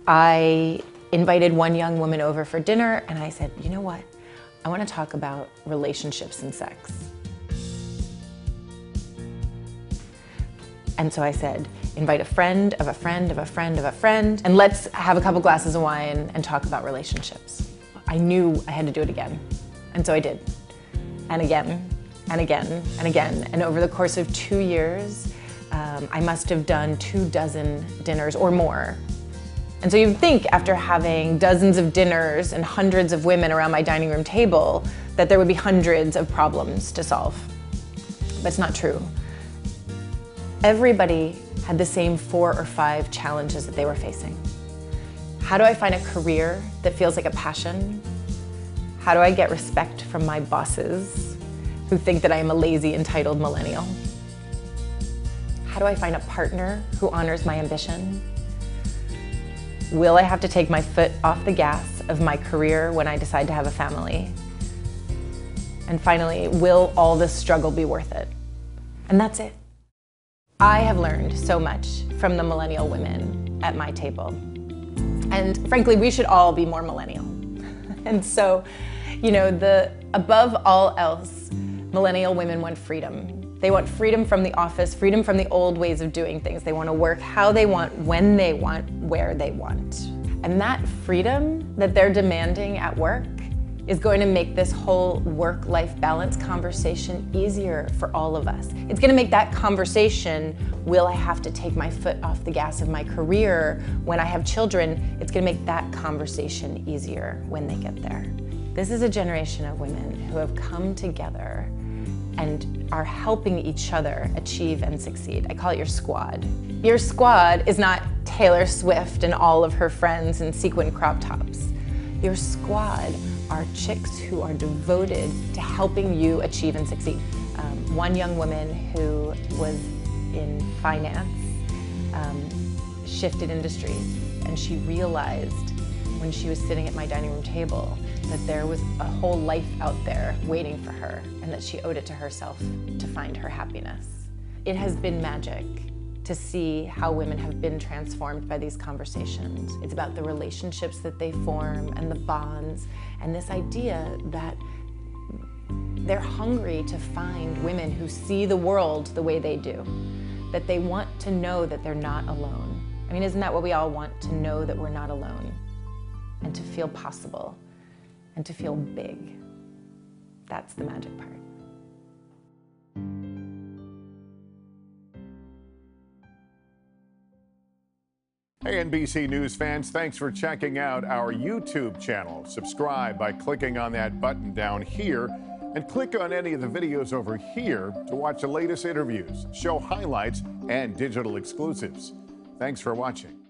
I invited one young woman over for dinner and I said, you know what? I want to talk about relationships and sex. And so I said, invite a friend of a friend of a friend of a friend, and let's have a couple glasses of wine and talk about relationships. I knew I had to do it again. And so I did. And again, and again, and again. And over the course of 2 years, I must have done 24 dinners or more. And so you'd think after having dozens of dinners and hundreds of women around my dining room table that there would be hundreds of problems to solve. But it's not true. Everybody had the same 4 or 5 challenges that they were facing. How do I find a career that feels like a passion? How do I get respect from my bosses who think that I am a lazy, entitled millennial? How do I find a partner who honors my ambition? Will I have to take my foot off the gas of my career when I decide to have a family? And finally, will all this struggle be worth it? And that's it. I have learned so much from the millennial women at my table. And frankly, we should all be more millennial. And so, you know, above all else, millennial women want freedom. They want freedom from the office, freedom from the old ways of doing things. They want to work how they want, when they want, where they want. And that freedom that they're demanding at work is going to make this whole work-life balance conversation easier for all of us. It's going to make that conversation, will I have to take my foot off the gas of my career when I have children? It's going to make that conversation easier when they get there. This is a generation of women who have come together and are helping each other achieve and succeed. I call it your squad. Your squad is not Taylor Swift and all of her friends in sequin crop tops. Your squad are chicks who are devoted to helping you achieve and succeed. One young woman who was in finance shifted industries, and she realized when she was sitting at my dining room table that there was a whole life out there waiting for her and that she owed it to herself to find her happiness. It has been magic to see how women have been transformed by these conversations. It's about the relationships that they form and the bonds and this idea that they're hungry to find women who see the world the way they do, that they want to know that they're not alone. I mean, isn't that what we all want? To know that we're not alone and to feel possible and to feel big. That's the magic part. Hey, NBC News fans, thanks for checking out our YouTube channel. Subscribe by clicking on that button down here and click on any of the videos over here to watch the latest interviews, show highlights, and digital exclusives. Thanks for watching.